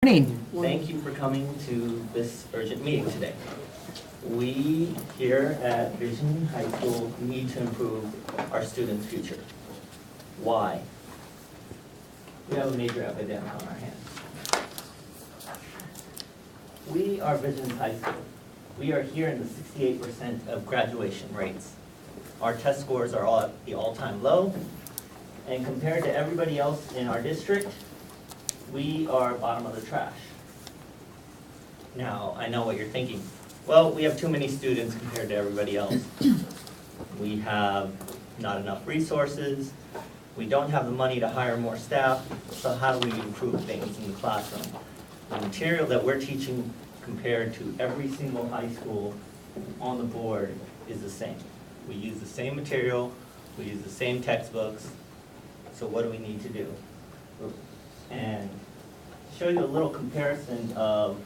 Morning. Thank you for coming to this urgent meeting today. We here at Vision High School need to improve our students' future. Why? We have a major epidemic on our hands. We are Vision High School. We are here in the 68% of graduation rates. Our test scores are all at the all-time low, and compared to everybody else in our district, we are bottom of the trash. Now, I know what you're thinking. Well, we have too many students compared to everybody else. We have not enough resources. We don't have the money to hire more staff. So how do we improve things in the classroom? The material that we're teaching compared to every single high school on the board is the same. We use the same material. We use the same textbooks. So what do we need to do? And show you a little comparison of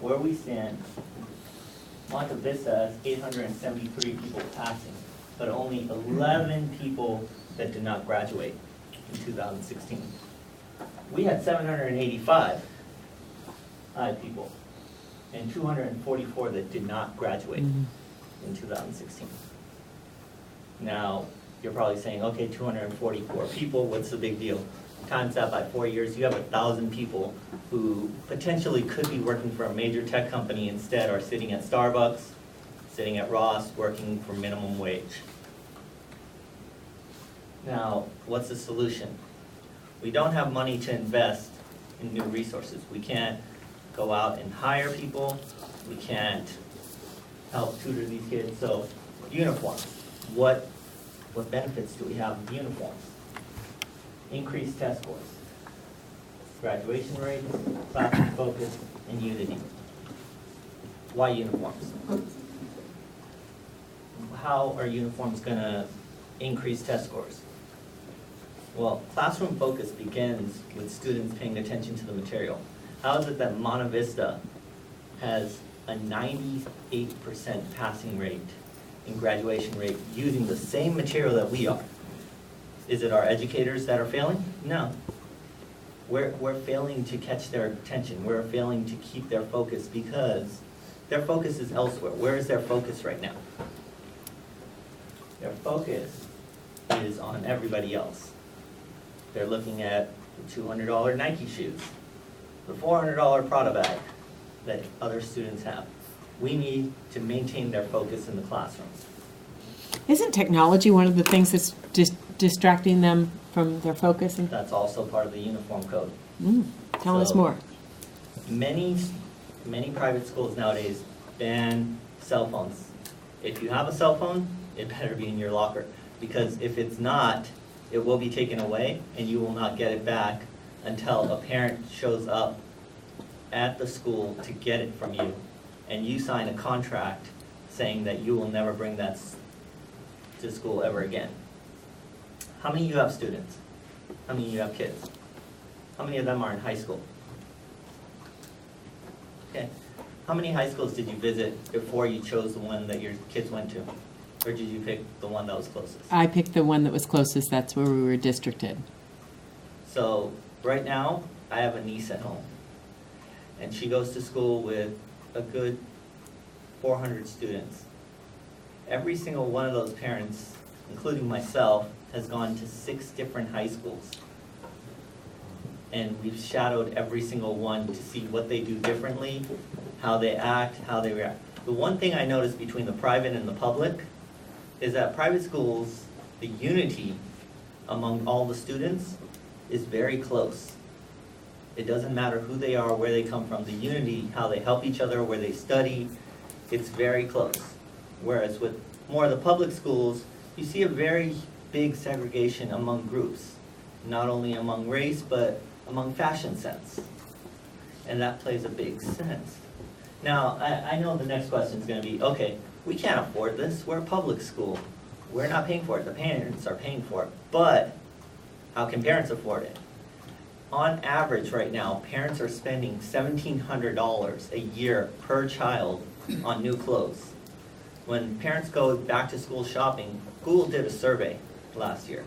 where we stand. Monte Vista has 873 people passing, but only 11 people that did not graduate in 2016. We had 785 people and 244 that did not graduate in 2016. Now, you're probably saying, okay, 244 people, what's the big deal? Times that by 4 years, you have 1,000 people who potentially could be working for a major tech company, instead are sitting at Starbucks, sitting at Ross, working for minimum wage. Now, what's the solution? We don't have money to invest in new resources. We can't go out and hire people. We can't help tutor these kids. So, uniforms. What benefits do we have with uniforms? Increased test scores, graduation rates, classroom focus, and unity. Why uniforms? How are uniforms going to increase test scores? Well, classroom focus begins with students paying attention to the material. How is it that Monte Vista has a 98% passing rate in graduation rate using the same material that we are? Is it our educators that are failing? No. We're failing to catch their attention. We're failing to keep their focus because their focus is elsewhere. Where is their focus right now? Their focus is on everybody else. They're looking at the $200 Nike shoes, the $400 Prada bag that other students have. We need to maintain their focus in the classroom. Isn't technology one of the things that's distracting them from their focus? That's also part of the uniform code. Tell us more. Many private schools nowadays ban cell phones. If you have a cell phone, it better be in your locker, because if it's not, it will be taken away and you will not get it back until a parent shows up at the school to get it from you, and you sign a contract saying that you will never bring that to school ever again. How many of you have students? How many of you have kids? How many of them are in high school? Okay. How many high schools did you visit before you chose the one that your kids went to? Or did you pick the one that was closest? I picked the one that was closest. That's where we were districted. So right now, I have a niece at home. And she goes to school with a good 400 students. Every single one of those parents, including myself, has gone to 6 different high schools. And we've shadowed every single one to see what they do differently, how they act, how they react. The one thing I noticed between the private and the public is that private schools, the unity among all the students is very close. It doesn't matter who they are, where they come from. The unity, how they help each other, where they study, it's very close. Whereas with more of the public schools, you see a very big segregation among groups, not only among race, but among fashion sense. And that plays a big sense. Now, I know the next question is going to be, okay, we can't afford this. We're a public school. We're not paying for it. The parents are paying for it. But how can parents afford it? On average right now, parents are spending $1,700 a year per child on new clothes. When parents go back to school shopping, Google did a survey last year.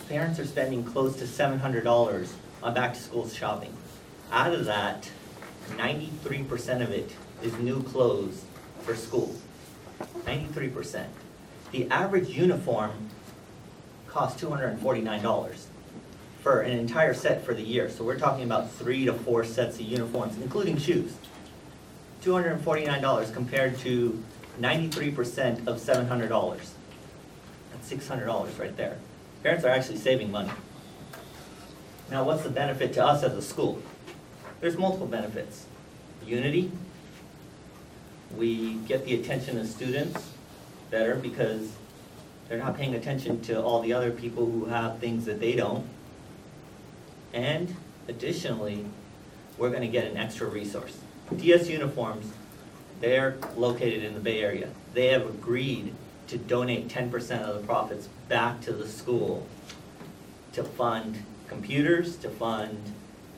Parents are spending close to $700 on back to school shopping. Out of that, 93% of it is new clothes for school. 93%. The average uniform costs $249 for an entire set for the year. So we're talking about 3 to 4 sets of uniforms, including shoes. $249 compared to 93% of $700. That's $600 right there. Parents are actually saving money. Now, what's the benefit to us as a school? There's multiple benefits. Unity. We get the attention of students better because they're not paying attention to all the other people who have things that they don't. And additionally, we're going to get an extra resource. DS Uniforms, they're located in the Bay Area. They have agreed to donate 10% of the profits back to the school to fund computers, to fund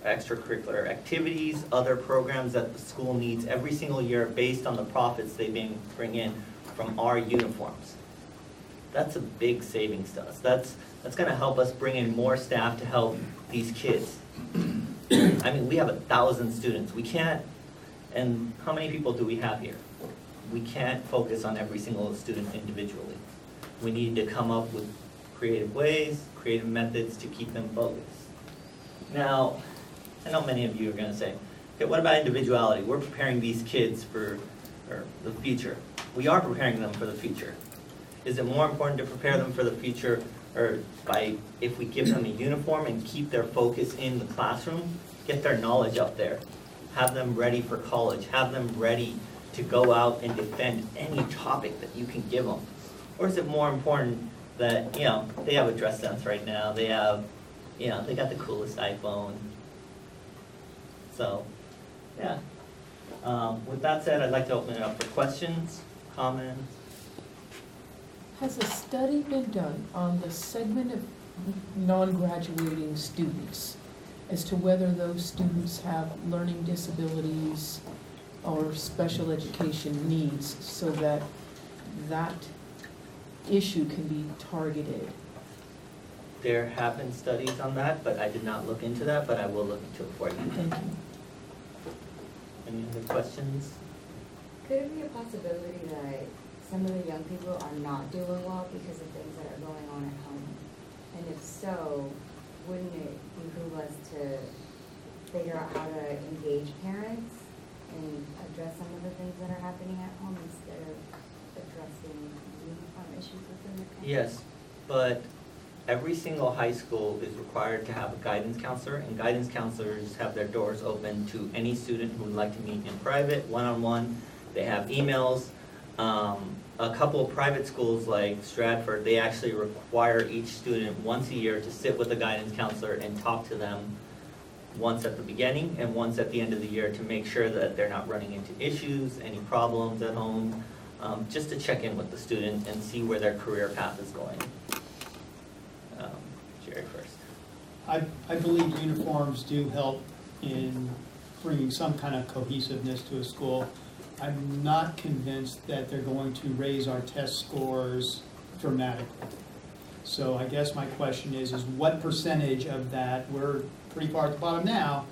extracurricular activities, other programs that the school needs every single year based on the profits they bring in from our uniforms. That's a big savings to us. That's going to help us bring in more staff to help these kids. I mean, we have 1,000 students. We can't, and how many people do we have here? We can't focus on every single student individually. We need to come up with creative ways, creative methods to keep them focused. Now, I know many of you are going to say, okay, what about individuality? We're preparing these kids for the future. We are preparing them for the future. Is it more important to prepare them for the future or if we give them a uniform and keep their focus in the classroom, get their knowledge up there, have them ready for college, have them ready to go out and defend any topic that you can give them? Or is it more important that, they have a dress sense right now, they have, they got the coolest iPhone. So, yeah. With that said, I'd like to open it up for questions, comments. Has a study been done on the segment of non-graduating students as to whether those students have learning disabilities or special education needs so that that issue can be targeted? There have been studies on that, but I did not look into that, but I will look into it for you. Thank you. Any other questions? Could it be a possibility that some of the young people are not doing well because of things that are going on at home? And if so, wouldn't it behoove us to figure out how to engage parents and address some of the things that are happening at home instead of addressing uniform issues within the campus? Yes, but every single high school is required to have a guidance counselor, and guidance counselors have their doors open to any student who would like to meet in private, one-on-one. They have emails. A couple of private schools like Stratford, they actually require each student once a year to sit with a guidance counselor and talk to them once at the beginning and once at the end of the year to make sure that they're not running into issues, any problems at home, just to check in with the student and see where their career path is going. Jerry first. I believe uniforms do help in bringing some kind of cohesiveness to a school. I'm not convinced that they're going to raise our test scores dramatically. So I guess my question is what percentage of that, we're pretty far at the bottom now,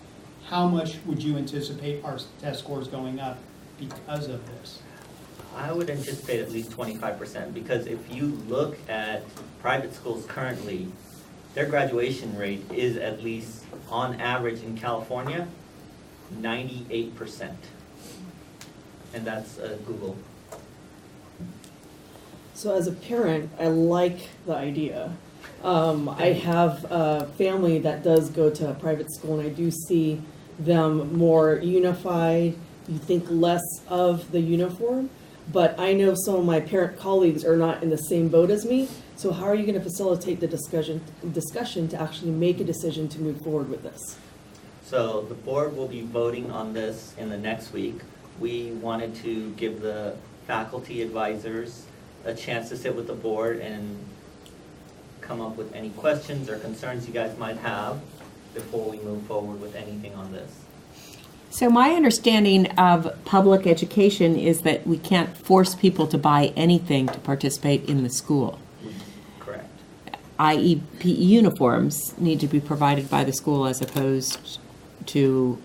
how much would you anticipate our test scores going up because of this? I would anticipate at least 25%, because if you look at private schools currently, their graduation rate is at least, on average in California, 98%. And that's Google. So as a parent, I like the idea. I have a family that does go to a private school, and I do see them more unified. You think less of the uniform, but I know some of my parent colleagues are not in the same boat as me. So how are you going to facilitate the discussion to actually make a decision to move forward with this? So the board will be voting on this in the next week. We wanted to give the faculty advisors a chance to sit with the board and come up with any questions or concerns you guys might have before we move forward with anything on this. So my understanding of public education is that we can't force people to buy anything to participate in the school. Correct. i.e. PE uniforms need to be provided by the school as opposed to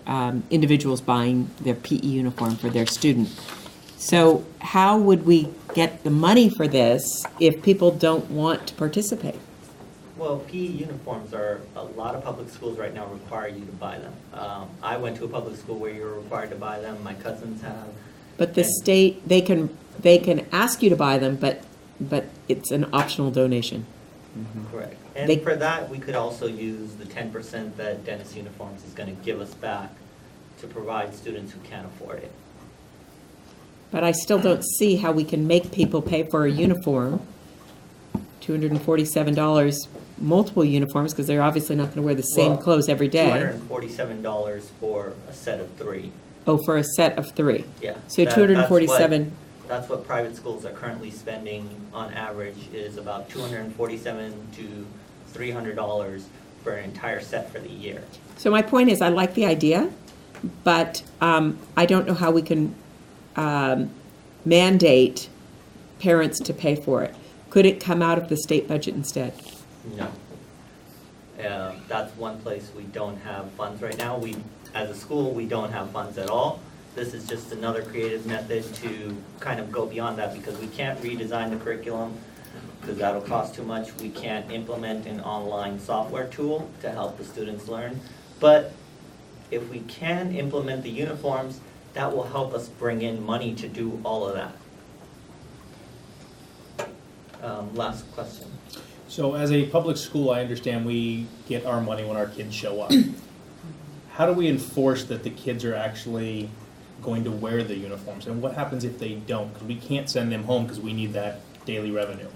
individuals buying their PE uniform for their student. So how would we get the money for this if people don't want to participate? Well, PE uniforms are, a lot of public schools right now require you to buy them. I went to a public school where you're required to buy them, my cousins have. But the And- state, they can ask you to buy them, but it's an optional donation. Correct. They- And for that, we could also use the 10% that Dennis Uniforms is gonna give us back to provide students who can't afford it. But I still don't see how we can make people pay for a uniform, $247, multiple uniforms, because they're obviously not going to wear the same Well, clothes every day. $247 for a set of 3, Oh, for a set of 3. yeah. So That- 247, That's what private schools are currently spending on average, is about $247 to $300 for an entire set for the year. so my point is, I like the idea, but I don't know how we can mandate parents to pay for it. Could it come out of the state budget instead? No. That's one place we don't have funds right now. As a school, we don't have funds at all. This is just another creative method to kind of go beyond that, because we can't redesign the curriculum, because that'll cost too much. We can't implement an online software tool to help the students learn. But if we can implement the uniforms, that will help us bring in money to do all of that. Last question. So as a public school, I understand we get our money when our kids show up. How do we enforce that the kids are actually going to wear the uniforms? And what happens if they don't? Because we can't send them home because we need that daily revenue.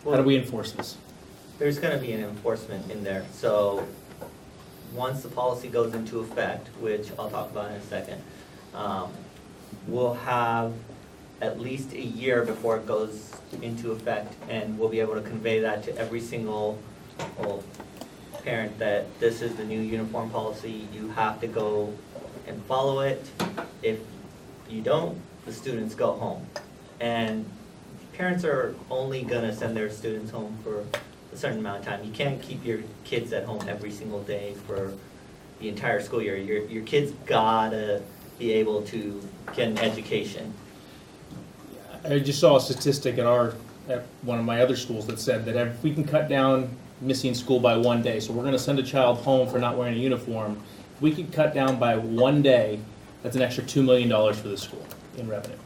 How do we enforce this? There's gonna be an enforcement in there, so once the policy goes into effect, which I'll talk about in a second, we'll have at least a year before it goes into effect, and we'll be able to convey that to every single parent that this is the new uniform policy, you have to go and follow it. If you don't, the students go home. And parents are only gonna send their students home for a certain amount of time. You can't keep your kids at home every single day for the entire school year. Your kids gotta be able to get an education. I just saw a statistic at one of my other schools that said that if we can cut down missing school by 1 day, so we're going to send a child home for not wearing a uniform, if we could cut down by 1 day, that's an extra $2 million for the school in revenue.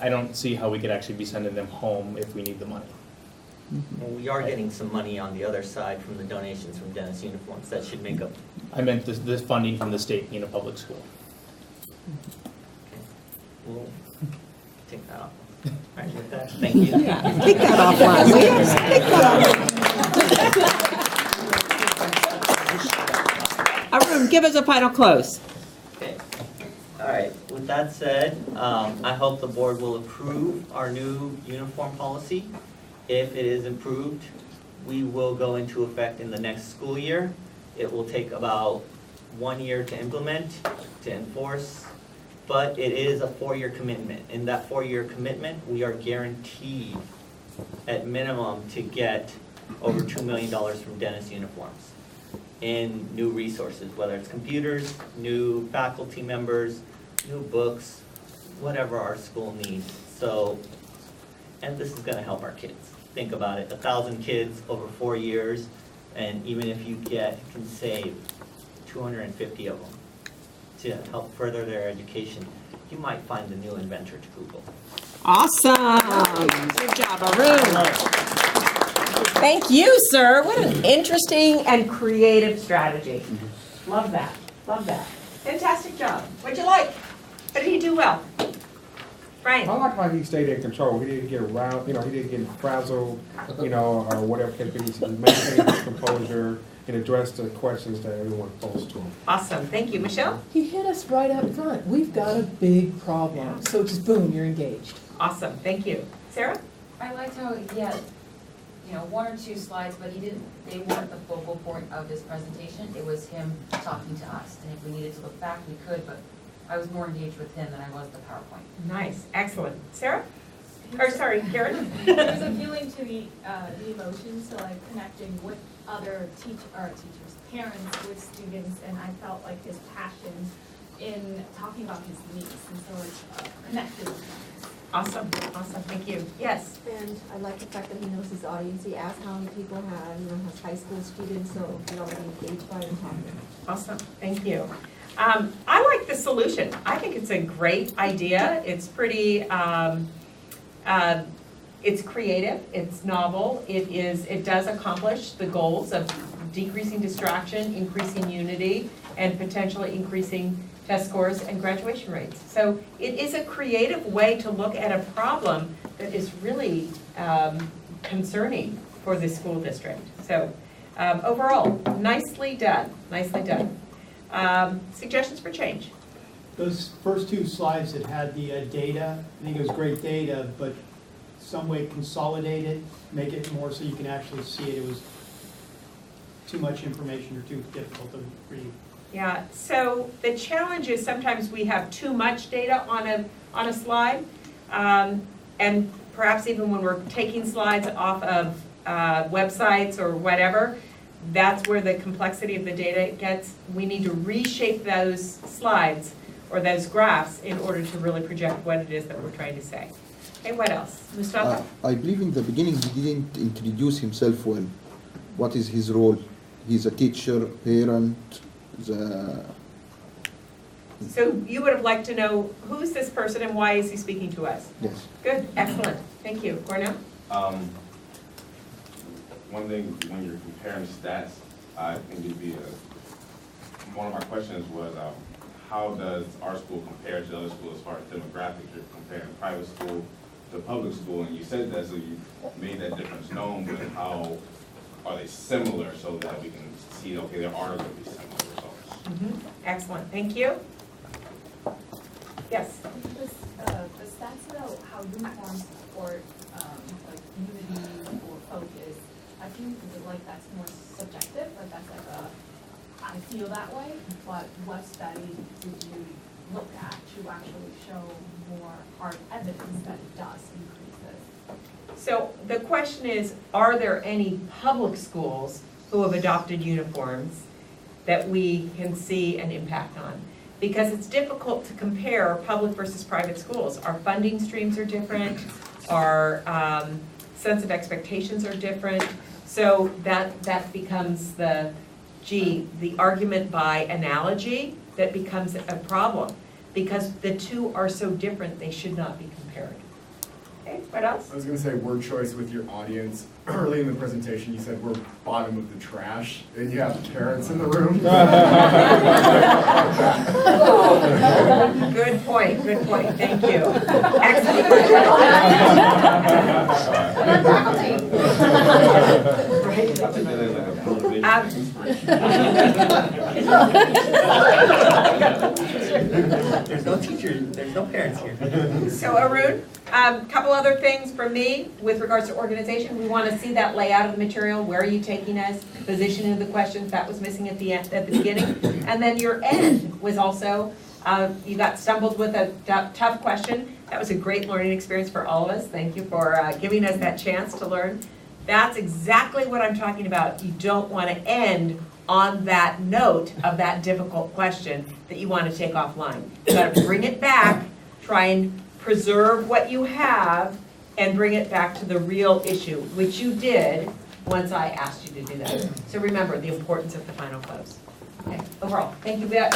I don't see how we could actually be sending them home if we need the money. Well, we are getting some money on the other side from the donations from Dennis Uniforms. That should make up. I meant this funding from the state being a public school. We'll take that off. All right, with that, thank you. Yeah, take that offline, will you? Take that off. Arun, give us a final close. Okay. All right, with that said, I hope the board will approve our new uniform policy. If it is approved, we will go into effect in the next school year. It will take about 1 year to implement, to enforce, but it is a 4-year commitment. In that 4-year commitment, we are guaranteed at minimum to get over $2 million from Dennis Uniforms in new resources, whether it's computers, new faculty members, new books, whatever our school needs. So, and this is gonna help our kids. Think about it, 1,000 kids over 4 years, and even if you can save 250 of them to help further their education, you might find the new inventor to Google. Awesome. Good job, Arun. Thank you, sir. What an interesting and creative strategy. Love that. Love that. Fantastic job. What'd you like? What did he do well? Frank? I like how he stayed in control. He didn't get around, he didn't get frazzled, or whatever can be. He maintained his composure and addressed the questions that everyone posed to him. Awesome. Thank you. Michelle? He hit us right up front. We've got a big problem. So just boom, you're engaged. Awesome. Thank you. Sarah? I liked how he had, 1 or 2 slides, but they weren't the focal point of his presentation. It was him talking to us. And if we needed to look back, we could, but I was more engaged with him than I was the PowerPoint. Nice. Excellent. Sarah? Or sorry, Karen? It was appealing to the emotions, so like connecting with other teachers, parents with students, and I felt like his passion in talking about his needs, and so it's connected with them. Awesome, awesome, thank you. Yes? And I like the fact that he knows his audience. He asked how many people has high school students, so they're already engaged by the topic. Awesome, thank you. I like the solution. I think it's a great idea. It's pretty, it's creative, it's novel, it does accomplish the goals of decreasing distraction, increasing unity, and potentially increasing test scores and graduation rates. So it is a creative way to look at a problem that is really concerning for the school district. So overall, nicely done, nicely done. Suggestions for change? Those first two slides that had the data, I think it was great data, but some way consolidate it, make it more so you can actually see it. It was too much information or too difficult to read. Yeah, so the challenge is sometimes we have too much data on a slide, and perhaps even when we're taking slides off of websites or whatever, that's where the complexity of the data gets. We need to reshape those slides or those graphs in order to really project what it is that we're trying to say. Okay, what else? Mustafa? I believe in the beginning he didn't introduce himself well. What is his role? He's a teacher, parent, So you would have liked to know who's this person and why is he speaking to us? yes. Good, excellent. Thank you. Cornell? One thing, when you're comparing stats, I think it'd be one of my questions was, how does our school compare to other schools as far as demographics? You're comparing private school to public school, and you said that, so you made that difference known, but how are they similar so that we can see, okay, there are going to be similar results? Excellent, thank you. Yes? The stats about how uniforms support like unity or focus, I feel like that's more subjective, like that's like I feel that way, but what study did you look at to actually show more hard evidence that it does increase this? So the question is, are there any public schools who have adopted uniforms that we can see an impact on? Because it's difficult to compare public versus private schools. Our funding streams are different, our sense of expectations are different, so that becomes the argument by analogy that becomes a problem, because the two are so different, they should not be compared. Okay, what else? I was going to say word choice with your audience. Early in the presentation, you said we're bottom of the trash, and you have parents in the room. Good point, thank you. Excellent. There's no teachers, there's no parents here. So Arun, couple other things from me with regards to organization. We want to see that layout of the material. Where are you taking us? Positioning of the questions, that was missing at the beginning. And then your end was also, you got stumbled with a tough question. That was a great learning experience for all of us. Thank you for giving us that chance to learn. That's exactly what I'm talking about. You don't want to end on that note of that difficult question that you want to take offline. You got to bring it back, try and preserve what you have, and bring it back to the real issue, which you did once I asked you to do that. So remember the importance of the final close. Okay, overall, thank you very much.